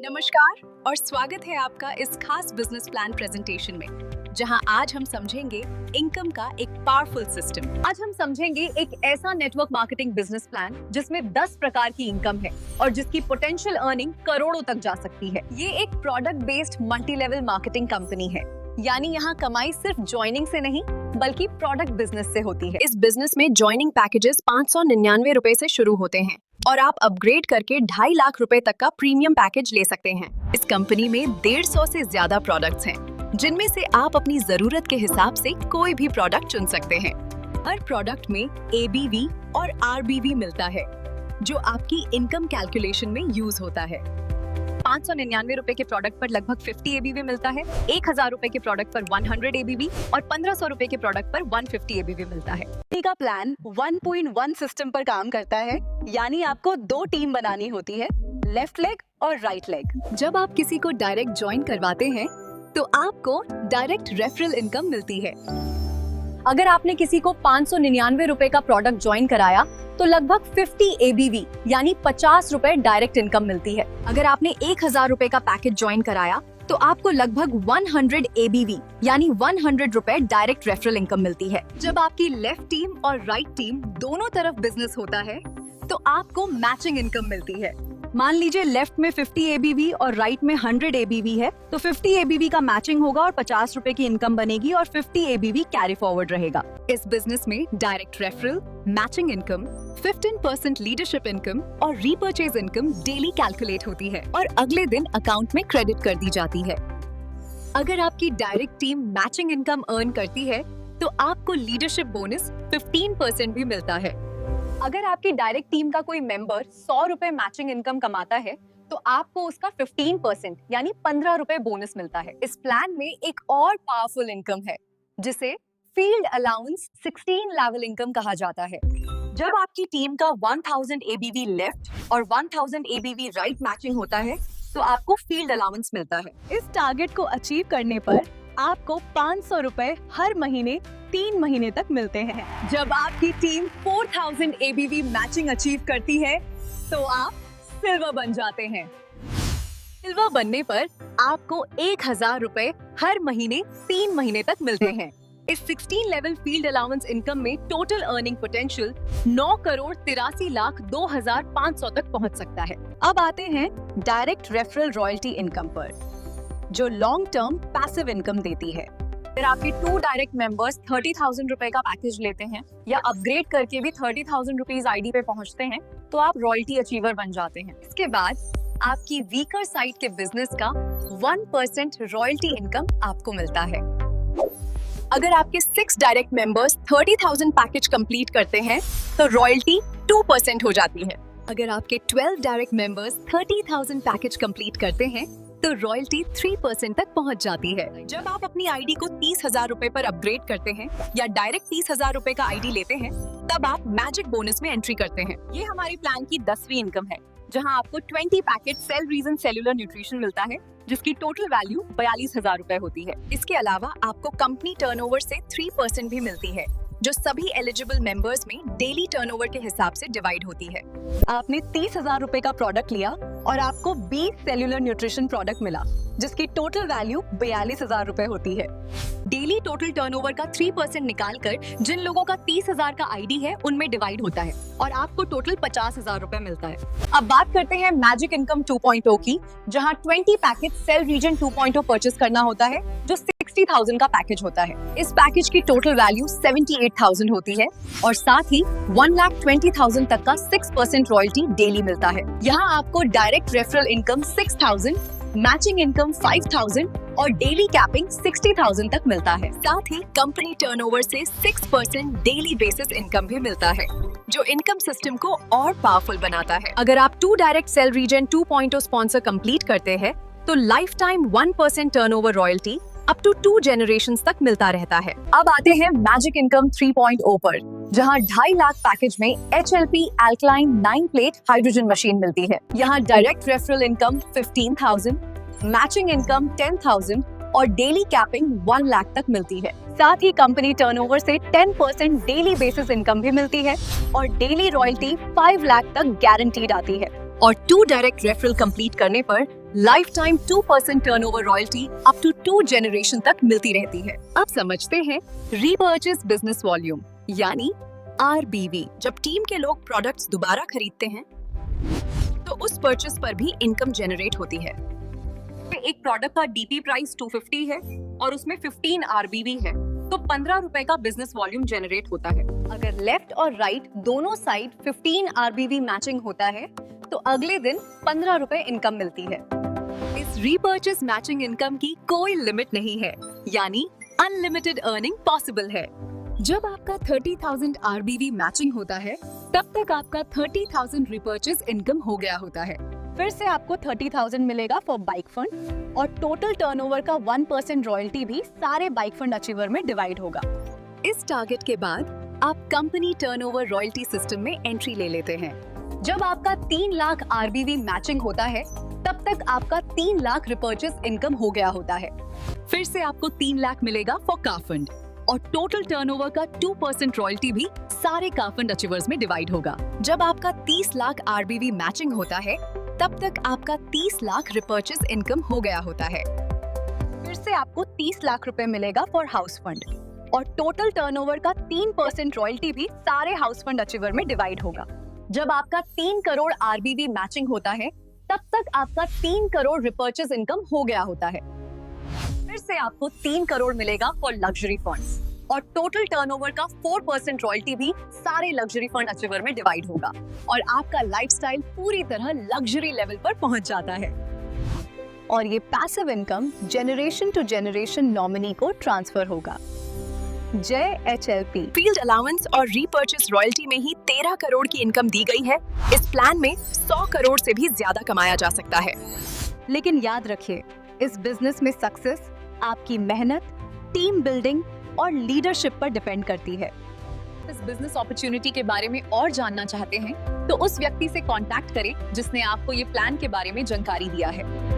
नमस्कार और स्वागत है आपका इस खास बिजनेस प्लान प्रेजेंटेशन में, जहां आज हम समझेंगे इनकम का एक पावरफुल सिस्टम। आज हम समझेंगे एक ऐसा नेटवर्क मार्केटिंग बिजनेस प्लान जिसमें 10 प्रकार की इनकम है और जिसकी पोटेंशियल अर्निंग करोड़ों तक जा सकती है। ये एक product based multi level marketing company है, यानी यहाँ कमाई सिर्फ ज्वाइनिंग से नहीं बल्कि प्रोडक्ट बिजनेस से होती है। इस बिजनेस में ज्वाइनिंग पैकेजेस 599 रुपए से शुरू होते हैं और आप अपग्रेड करके 2.5 लाख रुपए तक का प्रीमियम पैकेज ले सकते हैं। इस कंपनी में 150 से ज्यादा प्रोडक्ट्स हैं, जिनमें से आप अपनी जरूरत के हिसाब से कोई भी प्रोडक्ट चुन सकते हैं। हर प्रोडक्ट में ABV और RBV मिलता है, जो आपकी इनकम कैलकुलेशन में यूज होता है। 599 रुपए के प्रोडक्ट पर लगभग 50 ABV मिलता है, 1000 रुपए के प्रोडक्ट पर 100 ABV और 1500 रुपए के प्रोडक्ट पर 150 ABV मिलता है। का प्लान 1.1 सिस्टम पर काम करता है, यानी आपको 2 टीम बनानी होती है, लेफ्ट लेग और राइट लेग। जब आप किसी को डायरेक्ट ज्वाइन करवाते हैं तो आपको डायरेक्ट रेफरल इनकम मिलती है। अगर आपने किसी को 599 रुपए का प्रोडक्ट ज्वाइन कराया तो लगभग 50 ABV यानी 50 रुपए डायरेक्ट इनकम मिलती है। अगर आपने 1000 रुपए का पैकेज ज्वाइन कराया तो आपको लगभग 100 ABV यानी 100 रुपए डायरेक्ट रेफरल इनकम मिलती है। जब आपकी लेफ्ट टीम और राइट टीम दोनों तरफ बिजनेस होता है तो आपको मैचिंग इनकम मिलती है। मान लीजिए लेफ्ट में 50 ABV और राइट में 100 ABV है, तो 50 ABV का मैचिंग होगा और 50 रुपए की इनकम बनेगी और 50 ABV कैरी फॉरवर्ड रहेगा। इस बिजनेस में direct referral, matching income, 15% leadership income और रीपर्चेज इनकम डेली कैलकुलेट होती है और अगले दिन अकाउंट में क्रेडिट कर दी जाती है। अगर आपकी direct team matching income earn करती है तो आपको लीडरशिप बोनस 15% भी मिलता है। अगर आपकी डायरेक्ट टीम का कोई मेंबर 100 रुपए मैचिंग इनकम कमाता है तो आपको उसका 15% यानी 15 रुपए बोनस मिलता है। इस प्लान में एक और पावरफुल इनकम है जिसे फील्ड अलाउंस 16 लेवल इनकम कहा जाता है। जब आपकी टीम का 1000 ABV लेफ्ट और 1000 ABV राइट मैचिंग होता है तो आपको फील्ड अलाउंस मिलता है। इस टारगेट को अचीव करने पर आपको 500 रुपए हर महीने 3 महीने तक मिलते हैं। जब आपकी टीम 4000 ABV मैचिंग अचीव करती है तो आप सिल्वर बन जाते हैं। सिल्वर बनने पर आपको 1000 रुपए हर महीने 3 महीने तक मिलते हैं। इस 16 लेवल फील्ड अलाउंस इनकम में टोटल अर्निंग पोटेंशियल 9,83,02,500 तक पहुंच सकता है। अब आते हैं डायरेक्ट रेफरल रॉयल्टी इनकम पर, जो लॉन्ग टर्म पैसिव इनकम देती है। अगर आपके 2 डायरेक्ट मेंबर्स 30,000 रुपए का पैकेज लेते हैं या अपग्रेड करके भी 30,000 रुपीज ID पे पहुंचते हैं तो आप रॉयल्टी अचीवर बन जाते हैं। इसके बाद आपकी वीकर साइड के बिजनेस का 1% रॉयल्टी इनकम आपको मिलता है। अगर आपके 6 डायरेक्ट मेंबर्स 30,000 पैकेज कंप्लीट करते हैं तो रॉयल्टी 2% हो जाती है। अगर आपके 12 डायरेक्ट मेंबर्स 30,000 पैकेज कंप्लीट करते हैं तो रॉयल्टी 3% तक पहुंच जाती है। जब आप अपनी ID को 30,000 रुपए पर अपग्रेड करते हैं या डायरेक्ट 30,000 रुपए का ID लेते हैं, तब आप मैजिक बोनस में एंट्री करते हैं। ये हमारी प्लान की 10वीं इनकम है, जहां आपको 20 packet cell regen cellular nutrition मिलता है, जिसकी टोटल वैल्यू 42,000 रुपए होती है। इसके अलावा आपको कंपनी टर्नओवर से 3% भी मिलती है, जो सभी एलिजिबल मेंबर्स में डेली टर्नओवर के हिसाब से डिवाइड होती है। आपने 30,000 रुपए का प्रोडक्ट लिया और आपको 20 सेल्युलर न्यूट्रिशन प्रोडक्ट मिला, जिसकी टोटल वैल्यू 42,000 रुपए होती है। डेली टोटल टर्नओवर का 3% निकालकर जिन लोगों का 30,000 का ID है उनमें डिवाइड होता है और आपको टोटल 50,000 रुपए मिलता है। अब बात करते हैं मैजिक इनकम 2.0 की, जहां 20 पैकेज सेल रीजन 2.0 परचेस करना होता है, जो 60,000 का पैकेज होता है। इस पैकेज की टोटल वैल्यू 78,000 होती है और साथ ही 1,20,000 तक का 6% रॉयल्टी डेली मिलता है। यहाँ आपको direct referral income 6,000, matching income 5,000 और डेली कैपिंग 60,000 तक मिलता है। साथ ही कंपनी टर्नओवर से 6% डेली बेसिस इनकम भी मिलता है, जो इनकम सिस्टम को और पावरफुल बनाता है। अगर आप 2 direct cell regen 2.0 sponsor complete करते हैं तो life time 1% turnover royalty up to 2 generations तक मिलता रहता है। अब आते हैं मैजिक इनकम 3.0 पर, जहां 2.5 लाख पैकेज में HLP alkaline 9 plate hydrogen machine मिलती है। यहाँ direct referral income 15,000, matching income 10,000 और डेली कैपिंग 1 लाख तक मिलती है। साथ ही कंपनी टर्नओवर से 10% डेली बेसिस इनकम भी मिलती है और डेली रॉयल्टी 5 लाख तक गारंटीड आती है। और 2 डायरेक्ट रेफरल कंप्लीट करने पर life time 2% turnover royalty up to 2 generation तक मिलती रहती है। अब समझते हैं रीपर्चेज बिजनेस वॉल्यूम यानी RBV। जब टीम के लोग प्रोडक्ट्स दोबारा खरीदते हैं तो उस परचेस पर भी इनकम जनरेट होती है। एक प्रोडक्ट का DP प्राइस 250 है और उसमें 15 RBV है, तो 15 रुपए का बिजनेस वॉल्यूम जनरेट होता है। अगर लेफ्ट और राइट दोनों साइड 15 RBV मैचिंग होता है तो अगले दिन 15 रुपए इनकम मिलती है। इस रीपर्चेस मैचिंग इनकम की कोई लिमिट नहीं है, यानी अनलिमिटेड अर्निंग पॉसिबल है। जब आपका 30,000 RBV मैचिंग होता है तब तक आपका 30,000 रीपर्चेस इनकम हो गया होता है। फिर से आपको 30,000 मिलेगा फॉर बाइक फंड और टोटल टर्नओवर का 1% रॉयल्टी भी सारे बाइक फंड अचीवर में डिवाइड होगा। इस टारगेट के बाद आप कंपनी टर्नओवर रॉयल्टी सिस्टम में एंट्री ले लेते हैं। जब आपका 3 लाख RBV मैचिंग होता है तब तक आपका 3 लाख रिपर्चेस इनकम हो गया होता है। फिर से आपको 3 लाख मिलेगा फॉर कार फंड और टोटल टर्नओवर का 2% रॉयल्टी भी सारे कार फंड अचीवर्स में डिवाइड होगा। जब आपका 30 लाख RBV मैचिंग होता है तब तक आपका 30 लाख रिपर्चेस इनकम हो गया होता है। फिर से आपको 30 लाख रुपए मिलेगा फॉर हाउस फंड और टोटल टर्नओवर का 3% रॉयल्टी भी सारे हाउस फंड अचीवर में डिवाइड होगा। जब आपका 3 करोड़ RBV मैचिंग होता है तब तक आपका 3 करोड़ रिपर्चेस इनकम हो गया होता है। फिर से आपको 3 करोड़ मिलेगा फॉर लग्जरी फंड्स और टोटल टर्नओवर का 4% रॉयल्टी भी सारे लग्जरी फंड अचीवर में डिवाइड होगा और आपका लाइफस्टाइल पूरी तरह लग्जरी लेवल पर पहुंच जाता है। और ये passive income generation to generation nominee को ट्रांसफर होगा। जय HLP। फील्ड अलाउंस और रीपर्चेस रॉयल्टी में ही 13 करोड़ की इनकम दी गई है। इस प्लान में 100 करोड़ से भी ज्यादा कमाया जा सकता है। लेकिन याद रखिए, इस बिजनेस में सक्सेस आपकी मेहनत, टीम बिल्डिंग और लीडरशिप पर डिपेंड करती है। इस बिजनेस अपॉर्चुनिटी के बारे में और जानना चाहते हैं तो उस व्यक्ति से कांटेक्ट करें जिसने आपको ये प्लान के बारे में जानकारी दिया है।